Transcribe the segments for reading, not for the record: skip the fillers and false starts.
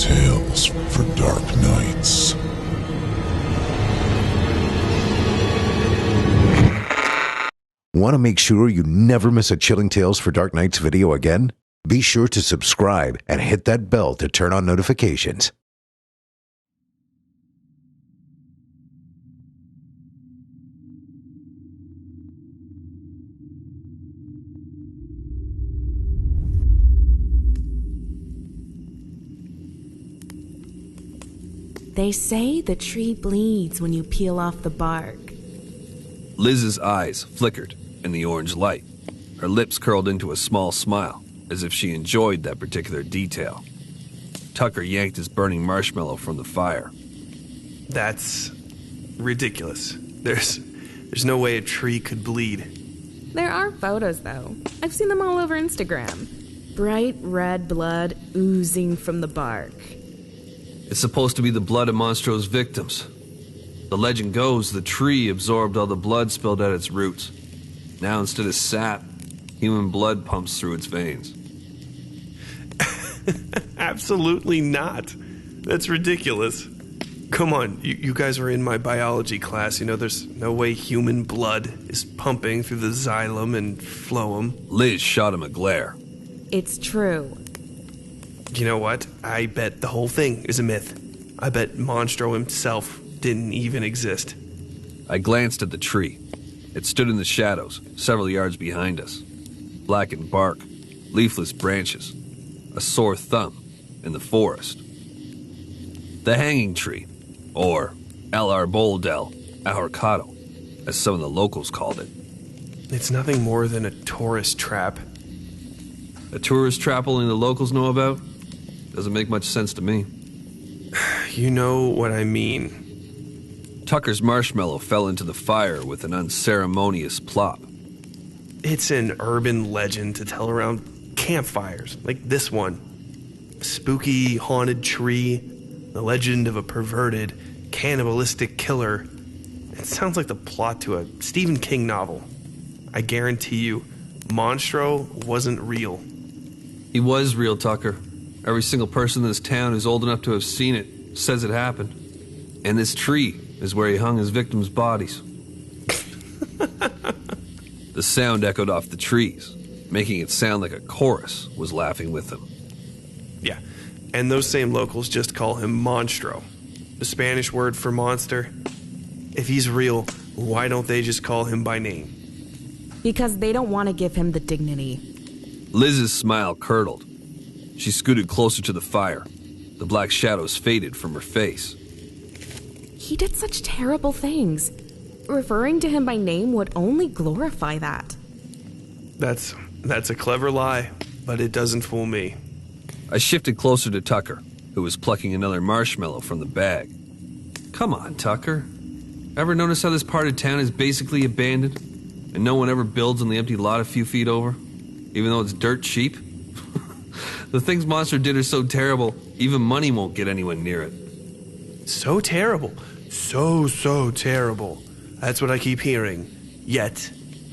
tales for dark nights. Want to make sure you never miss a Chilling Tales for Dark Nights video again? Be sure to subscribe and hit that bell to turn on notifications. They say the tree bleeds when you peel off the bark. Liz's eyes flickered in the orange light. Her lips curled into a small smile, as if she enjoyed that particular detail. Tucker yanked his burning marshmallow from the fire. That's ridiculous. There's no way a tree could bleed. There are photos, though. I've seen them all over Instagram. Bright red blood oozing from the bark. It's supposed to be the blood of Monstruo's victims. The legend goes the tree absorbed all the blood spilled at its roots. Now instead of sap, human blood pumps through its veins. Absolutely not. That's ridiculous. Come on, you guys were in my biology class. You know there's no way human blood is pumping through the xylem and phloem. Liz shot him a glare. It's true. You know what? I bet the whole thing is a myth. I bet Monstruo himself didn't even exist. I glanced at the tree. It stood in the shadows, several yards behind us. Blackened bark, leafless branches, a sore thumb in the forest. The hanging tree, or El Arbol del Ahorcado, as some of the locals called it. It's nothing more than a tourist trap. A tourist trap only the locals know about? Doesn't make much sense to me. You know what I mean. Tucker's marshmallow fell into the fire with an unceremonious plop. It's an urban legend to tell around campfires, like this one. Spooky, haunted tree, the legend of a perverted, cannibalistic killer. It sounds like the plot to a Stephen King novel. I guarantee you, Monstruo wasn't real. He was real, Tucker. Every single person in this town who's old enough to have seen it says it happened. And this tree is where he hung his victims' bodies. The sound echoed off the trees, making it sound like a chorus was laughing with him. Yeah, and those same locals just call him Monstruo, the Spanish word for monster. If he's real, why don't they just call him by name? Because they don't want to give him the dignity. Liz's smile curdled. She scooted closer to the fire. The black shadows faded from her face. He did such terrible things. Referring to him by name would only glorify that. That's a clever lie, but it doesn't fool me. I shifted closer to Tucker, who was plucking another marshmallow from the bag. Come on, Tucker. Ever notice how this part of town is basically abandoned, and no one ever builds on the empty lot a few feet over, even though it's dirt cheap? The things Monster did are so terrible, even money won't get anyone near it. So terrible. So terrible. That's what I keep hearing. Yet,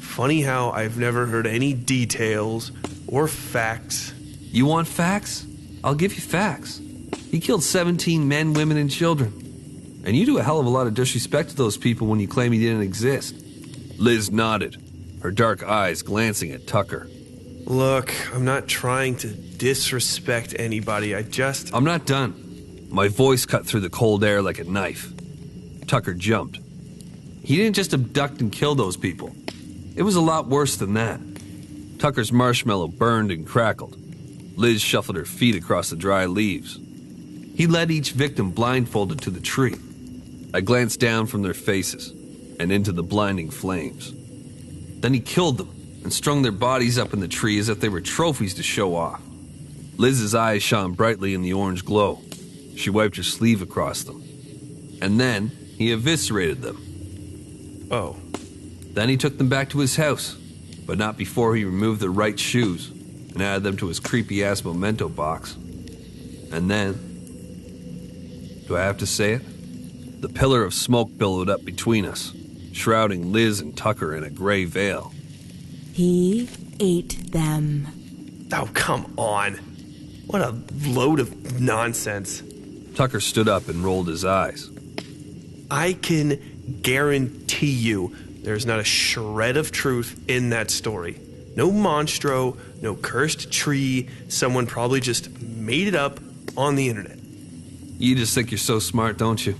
funny how I've never heard any details or facts. You want facts? I'll give you facts. He killed 17 men, women, and children. And you do a hell of a lot of disrespect to those people when you claim he didn't exist. Liz nodded, her dark eyes glancing at Tucker. Look, I'm not trying to disrespect anybody. I'm not done. My voice cut through the cold air like a knife. Tucker jumped. He didn't just abduct and kill those people. It was a lot worse than that. Tucker's marshmallow burned and crackled. Liz shuffled her feet across the dry leaves. He led each victim blindfolded to the tree. I glanced down from their faces and into the blinding flames. Then he killed them and strung their bodies up in the tree as if they were trophies to show off. Liz's eyes shone brightly in the orange glow. She wiped her sleeve across them. And then he eviscerated them. Oh. Then he took them back to his house, but not before he removed their right shoes and added them to his creepy-ass memento box. And then, do I have to say it? The pillar of smoke billowed up between us, shrouding Liz and Tucker in a gray veil. He ate them. Oh, come on. What a load of nonsense. Tucker stood up and rolled his eyes. I can guarantee you there's not a shred of truth in that story. No monstro, no cursed tree. Someone probably just made it up on the internet. You just think you're so smart, don't you?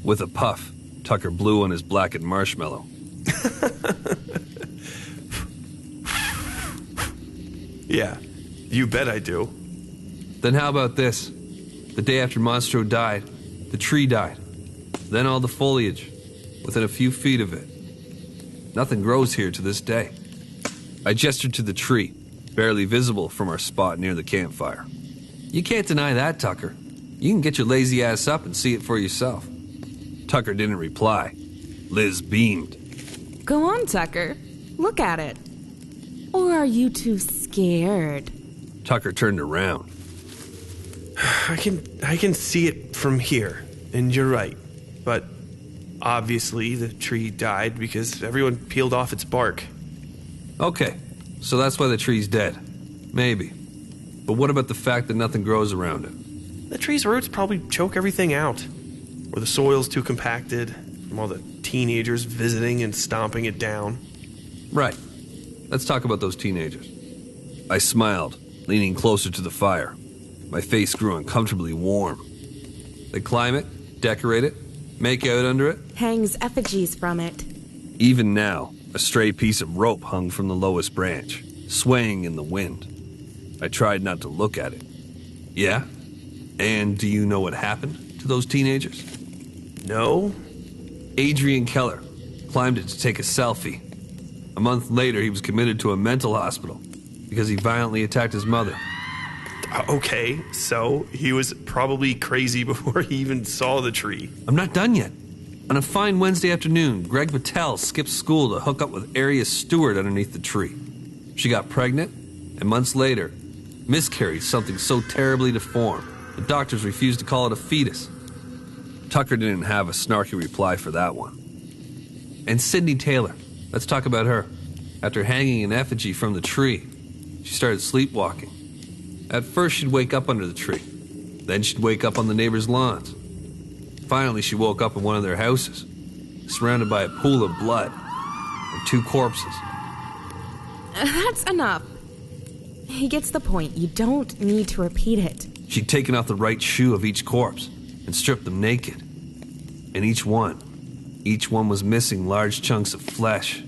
With a puff, Tucker blew on his blackened marshmallow. Yeah, you bet I do. Then how about this? The day after Monstruo died, the tree died. Then all the foliage, within a few feet of it. Nothing grows here to this day. I gestured to the tree, barely visible from our spot near the campfire. You can't deny that, Tucker. You can get your lazy ass up and see it for yourself. Tucker didn't reply. Liz beamed. Go on, Tucker. Look at it. Or are you too scared? Tucker turned around. I can see it from here, and you're right. But obviously the tree died because everyone peeled off its bark. Okay, so that's why the tree's dead. Maybe. But what about the fact that nothing grows around it? The tree's roots probably choke everything out. Or the soil's too compacted from all the teenagers visiting and stomping it down. Right. Let's talk about those teenagers. I smiled, leaning closer to the fire. My face grew uncomfortably warm. They climb it, decorate it, make out under it. Hangs effigies from it. Even now, a stray piece of rope hung from the lowest branch, swaying in the wind. I tried not to look at it. Yeah? And do you know what happened to those teenagers? No? Adrian Keller climbed it to take a selfie. A month later, he was committed to a mental hospital because he violently attacked his mother. Okay, so he was probably crazy before he even saw the tree. I'm not done yet. On a fine Wednesday afternoon, Greg Patel skipped school to hook up with Area Stewart underneath the tree. She got pregnant, and months later, miscarried something so terribly deformed, the doctors refused to call it a fetus. Tucker didn't have a snarky reply for that one. And Sydney Taylor, let's talk about her. After hanging an effigy from the tree, she started sleepwalking. At first, she'd wake up under the tree. Then she'd wake up on the neighbors' lawns. Finally, she woke up in one of their houses, surrounded by a pool of blood and 2 corpses. That's enough. He gets the point. You don't need to repeat it. She'd taken off the right shoe of each corpse and stripped them naked. And each one was missing large chunks of flesh.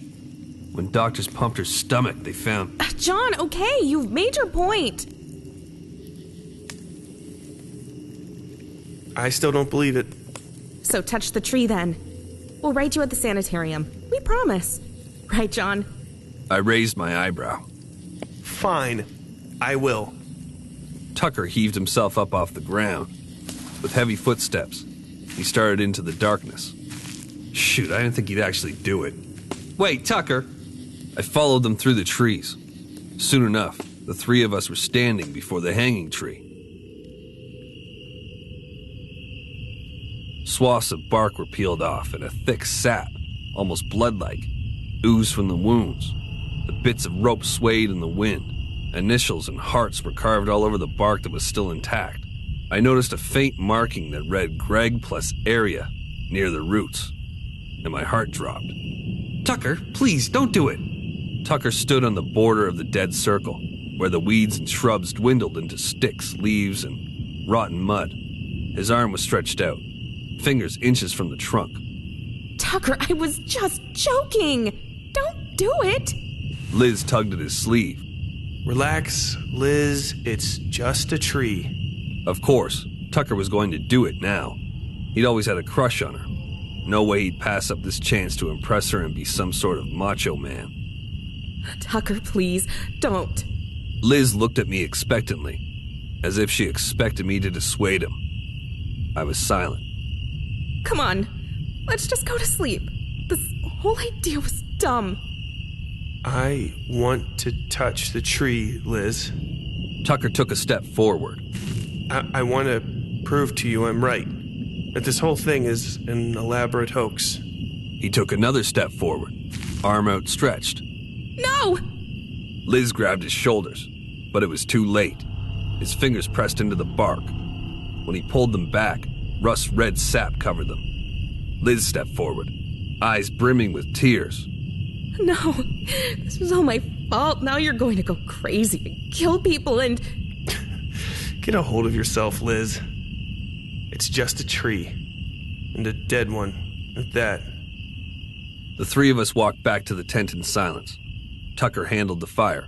When doctors pumped her stomach, they found... John, okay, you've made your point. I still don't believe it. So touch the tree then. We'll write you at the sanitarium. We promise. Right, John? I raised my eyebrow. Fine, I will. Tucker heaved himself up off the ground. With heavy footsteps, he started into the darkness. Shoot, I didn't think he'd actually do it. Wait, Tucker! I followed them through the trees. Soon enough, the 3 of us were standing before the hanging tree. Swaths of bark were peeled off, and a thick sap, almost blood-like, oozed from the wounds. The bits of rope swayed in the wind. Initials and hearts were carved all over the bark that was still intact. I noticed a faint marking that read Greg plus area near the roots, and my heart dropped. Tucker, please, don't do it! Tucker stood on the border of the dead circle, where the weeds and shrubs dwindled into sticks, leaves, and rotten mud. His arm was stretched out, fingers inches from the trunk. Tucker, I was just joking. Don't do it. Liz tugged at his sleeve. Relax, Liz, it's just a tree. Of course, Tucker was going to do it now. He'd always had a crush on her. No way he'd pass up this chance to impress her and be some sort of macho man. Tucker, please, don't. Liz looked at me expectantly, as if she expected me to dissuade him. I was silent. Come on, let's just go to sleep. This whole idea was dumb. I want to touch the tree, Liz. Tucker took a step forward. I want to prove to you I'm right. That this whole thing is an elaborate hoax. He took another step forward, arm outstretched. No! Liz grabbed his shoulders, but it was too late. His fingers pressed into the bark. When he pulled them back, rust-red sap covered them. Liz stepped forward, eyes brimming with tears. No, this was all my fault. Now you're going to go crazy and kill people and... Get a hold of yourself, Liz. It's just a tree. And a dead one, at that. The three of us walked back to the tent in silence. Tucker handled the fire.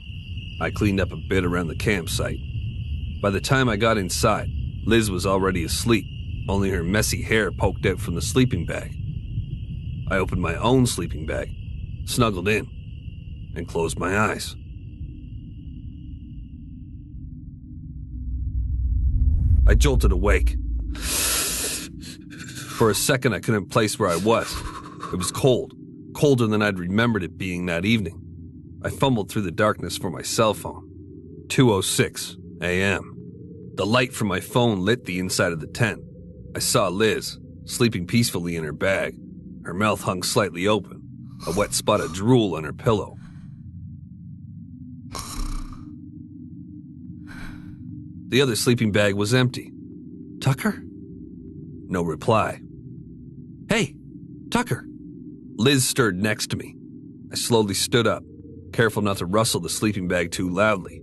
I cleaned up a bit around the campsite. By the time I got inside, Liz was already asleep, only her messy hair poked out from the sleeping bag. I opened my own sleeping bag, snuggled in, and closed my eyes. I jolted awake. For a second, I couldn't place where I was. It was cold, colder than I'd remembered it being that evening. I fumbled through the darkness for my cell phone. 2:06 a.m. The light from my phone lit the inside of the tent. I saw Liz, sleeping peacefully in her bag. Her mouth hung slightly open, a wet spot of drool on her pillow. The other sleeping bag was empty. Tucker? No reply. Hey, Tucker. Liz stirred next to me. I slowly stood up, careful not to rustle the sleeping bag too loudly.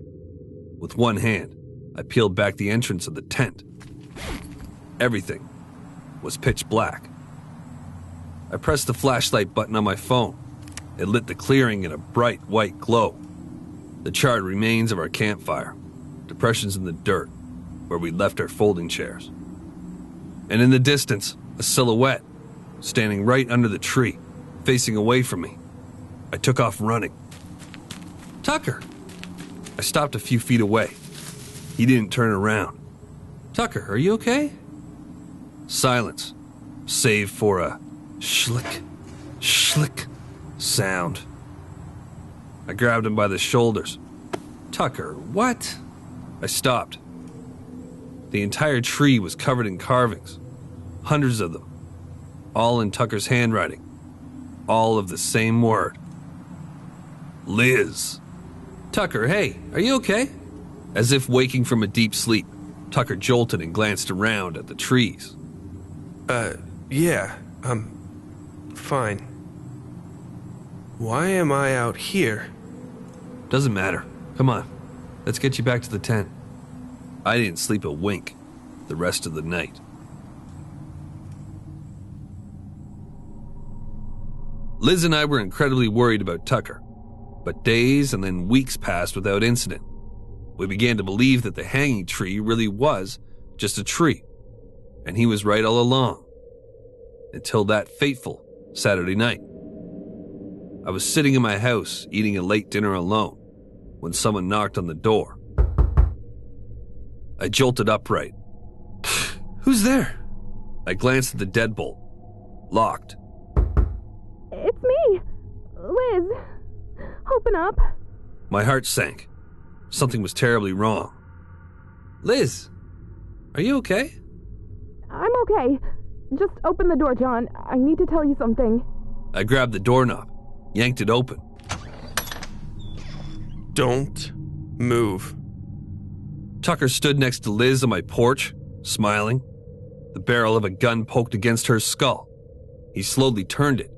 With one hand, I peeled back the entrance of the tent. Everything was pitch black. I pressed the flashlight button on my phone. It lit the clearing in a bright white glow. The charred remains of our campfire, depressions in the dirt where we left our folding chairs. And in the distance, a silhouette, standing right under the tree, facing away from me. I took off running. Tucker! I stopped a few feet away. He didn't turn around. Tucker, are you okay? Silence, save for a schlick, schlick sound. I grabbed him by the shoulders. Tucker, what? I stopped. The entire tree was covered in carvings, hundreds of them, all in Tucker's handwriting, all of the same word. Liz. Tucker, hey, are you okay? As if waking from a deep sleep, Tucker jolted and glanced around at the trees. Yeah, I'm fine. Why am I out here? Doesn't matter. Come on, let's get you back to the tent. I didn't sleep a wink the rest of the night. Liz and I were incredibly worried about Tucker, but days and then weeks passed without incident. We began to believe that the hanging tree really was just a tree, and he was right all along. Until that fateful Saturday night. I was sitting in my house eating a late dinner alone when someone knocked on the door. I jolted upright. Who's there? I glanced at the deadbolt. Locked. It's me, Liz. Open up. My heart sank. Something was terribly wrong. Liz, are you okay? I'm okay. Just open the door, John. I need to tell you something. I grabbed the doorknob, yanked it open. Don't move. Tucker stood next to Liz on my porch, smiling. The barrel of a gun poked against her skull. He slowly turned it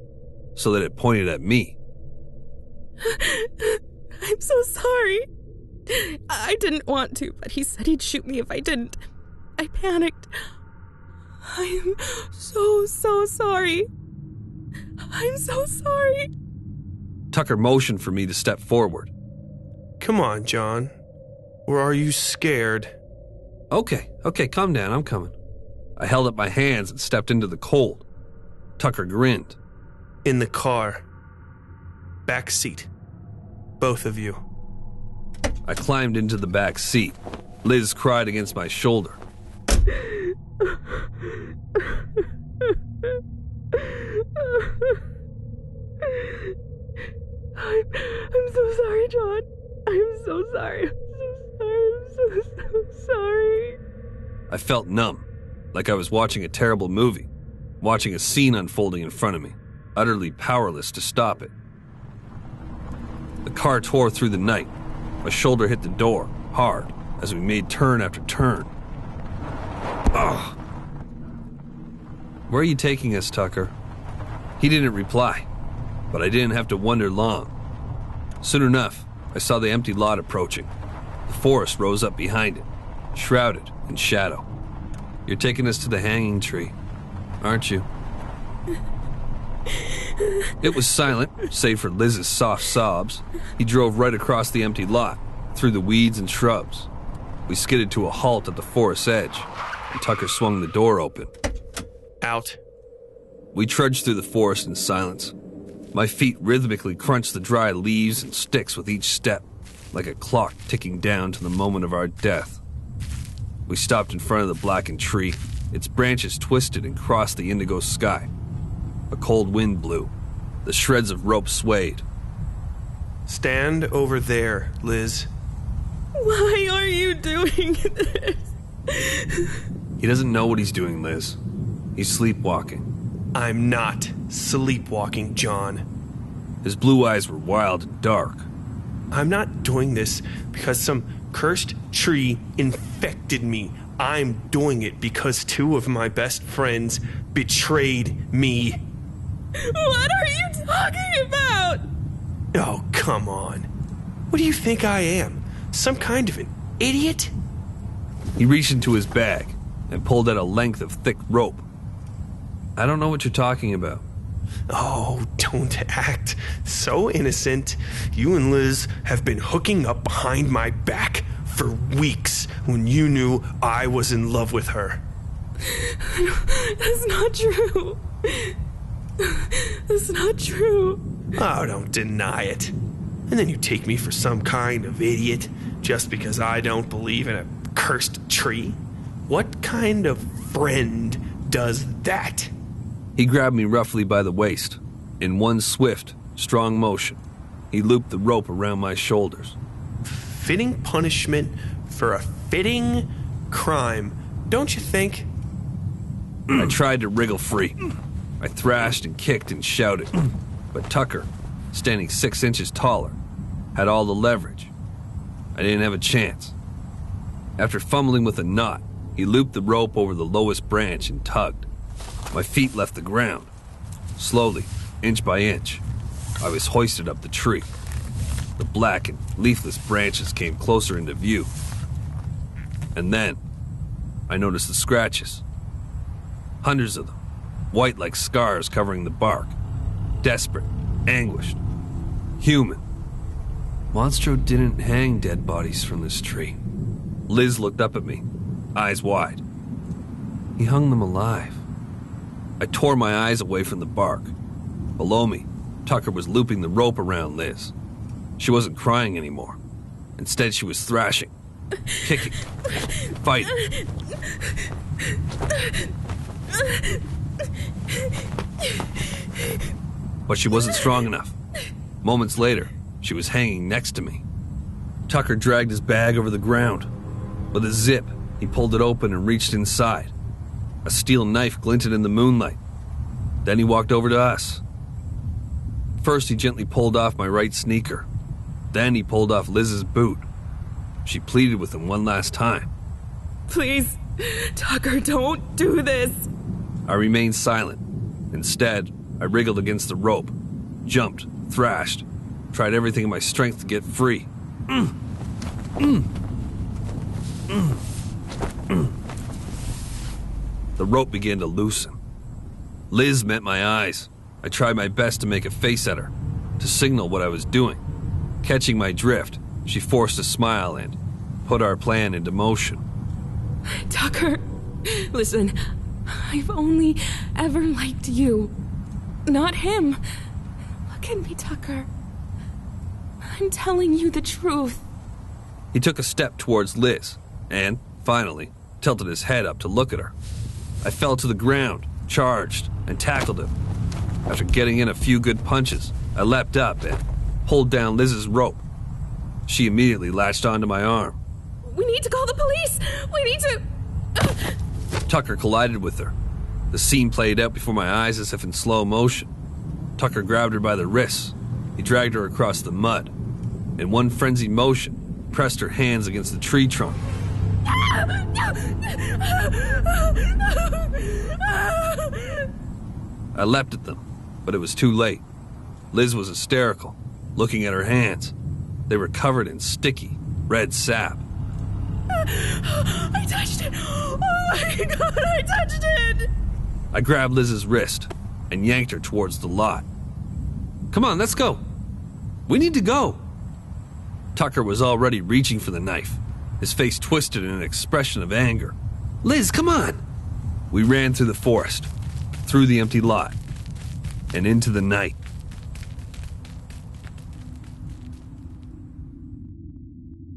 so that it pointed at me. I'm so sorry. I didn't want to, but he said he'd shoot me if I didn't. I panicked. I'm so sorry. I'm so sorry. Tucker motioned for me to step forward. Come on, John. Or are you scared? Okay, calm down, I'm coming. I held up my hands and stepped into the cold. Tucker grinned. In the car. Back seat. Both of you. I climbed into the back seat. Liz cried against my shoulder. I'm so sorry, John. I'm so sorry. I'm so sorry. I felt numb, like I was watching a terrible movie, watching a scene unfolding in front of me, utterly powerless to stop it. The car tore through the night. My shoulder hit the door, hard, as we made turn after turn. Ugh. Where are you taking us, Tucker? He didn't reply, but I didn't have to wonder long. Soon enough, I saw the empty lot approaching. The forest rose up behind it, shrouded in shadow. You're taking us to the hanging tree, aren't you? It was silent, save for Liz's soft sobs. He drove right across the empty lot, through the weeds and shrubs. We skidded to a halt at the forest's edge, and Tucker swung the door open. Out. We trudged through the forest in silence. My feet rhythmically crunched the dry leaves and sticks with each step, like a clock ticking down to the moment of our death. We stopped in front of the blackened tree. Its branches twisted and crossed the indigo sky. A cold wind blew. The shreds of rope swayed. Stand over there, Liz. Why are you doing this? He doesn't know what he's doing, Liz. He's sleepwalking. I'm not sleepwalking, John. His blue eyes were wild and dark. I'm not doing this because some cursed tree infected me. I'm doing it because 2 of my best friends betrayed me. What are you talking about? Oh, come on. What do you think I am? Some kind of an idiot? He reached into his bag and pulled out a length of thick rope. I don't know what you're talking about. Oh, don't act so innocent. You and Liz have been hooking up behind my back for weeks when you knew I was in love with her. That's not true. That's not true. Oh, don't deny it. And then you take me for some kind of idiot just because I don't believe in a cursed tree? What kind of friend does that? He grabbed me roughly by the waist. In one swift, strong motion, he looped the rope around my shoulders. Fitting punishment for a fitting crime, don't you think? I tried to wriggle free. I thrashed and kicked and shouted. But Tucker, standing 6 inches taller, had all the leverage. I didn't have a chance. After fumbling with a knot, he looped the rope over the lowest branch and tugged. My feet left the ground. Slowly, inch by inch, I was hoisted up the tree. The black and leafless branches came closer into view. And then, I noticed the scratches. Hundreds of them, white like scars covering the bark. Desperate, anguished, human. Monstruo didn't hang dead bodies from this tree. Liz looked up at me, eyes wide. He hung them alive. I tore my eyes away from the bark. Below me, Tucker was looping the rope around Liz. She wasn't crying anymore. Instead, she was thrashing, kicking, fighting. But she wasn't strong enough. Moments later, she was hanging next to me. Tucker dragged his bag over the ground. With a zip, he pulled it open and reached inside. A steel knife glinted in the moonlight. Then he walked over to us. First, he gently pulled off my right sneaker. Then he pulled off Liz's boot. She pleaded with him one last time. Please, Tucker, don't do this. I remained silent. Instead, I wriggled against the rope, jumped, thrashed, tried everything in my strength to get free. The rope began to loosen. Liz met my eyes. I tried my best to make a face at her, to signal what I was doing. Catching my drift, she forced a smile and put our plan into motion. Tucker, listen, I've only ever liked you, not him. Look at me, Tucker. I'm telling you the truth. He took a step towards Liz and, finally, tilted his head up to look at her. I fell to the ground, charged, and tackled him. After getting in a few good punches, I leapt up and pulled down Liz's rope. She immediately latched onto my arm. We need to call the police. We need to... Tucker collided with her. The scene played out before my eyes as if in slow motion. Tucker grabbed her by the wrists. He dragged her across the mud. In one frenzied motion, pressed her hands against the tree trunk. I leapt at them, but it was too late. Liz was hysterical, looking at her hands. They were covered in sticky, red sap. I touched it! Oh my god, I touched it! I grabbed Liz's wrist and yanked her towards the lot. Come on, let's go. We need to go. Tucker was already reaching for the knife, his face twisted in an expression of anger. Liz, come on! We ran through the forest, through the empty lot, and into the night.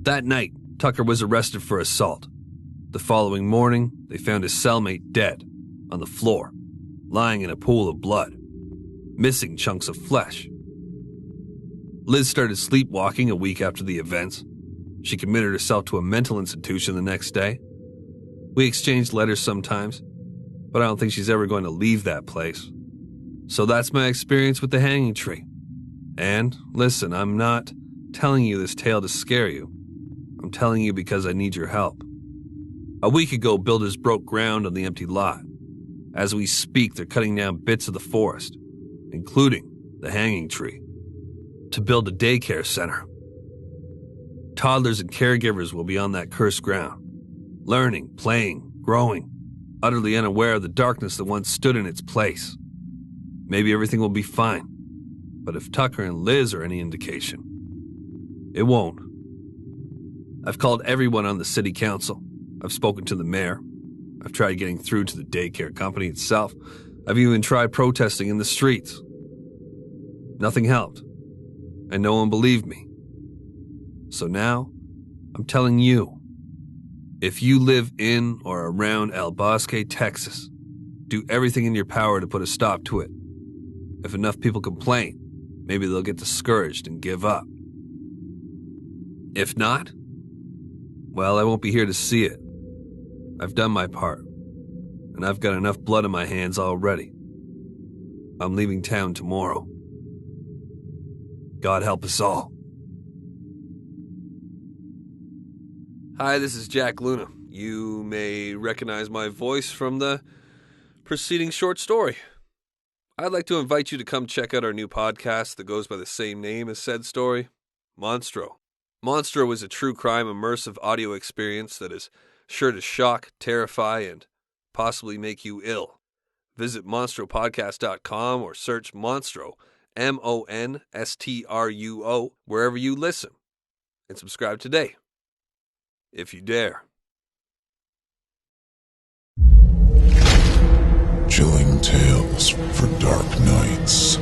That night, Tucker was arrested for assault. The following morning, they found his cellmate dead, on the floor, lying in a pool of blood, missing chunks of flesh. Liz started sleepwalking a week after the events. She committed herself to a mental institution the next day. We exchanged letters sometimes, but I don't think she's ever going to leave that place. So that's my experience with the hanging tree. And, listen, I'm not telling you this tale to scare you. I'm telling you because I need your help. A week ago, builders broke ground on the empty lot. As we speak, they're cutting down bits of the forest, including the hanging tree, to build a daycare center. Toddlers and caregivers will be on that cursed ground, learning, playing, growing, utterly unaware of the darkness that once stood in its place. Maybe everything will be fine, but if Tucker and Liz are any indication, it won't. I've called everyone on the city council. I've spoken to the mayor. I've tried getting through to the daycare company itself. I've even tried protesting in the streets. Nothing helped, and no one believed me. So now, I'm telling you, if you live in or around El Bosque, Texas, do everything in your power to put a stop to it. If enough people complain, maybe they'll get discouraged and give up. If not, well, I won't be here to see it. I've done my part, and I've got enough blood in my hands already. I'm leaving town tomorrow. God help us all. Hi, this is Jack Luna. You may recognize my voice from the preceding short story. I'd like to invite you to come check out our new podcast that goes by the same name as said story, Monstruo. Monstruo is a true crime immersive audio experience that is sure to shock, terrify, and possibly make you ill. Visit monstruopodcast.com or search Monstruo, MONSTRUO, wherever you listen, and subscribe today, if you dare. Chilling tales for dark nights.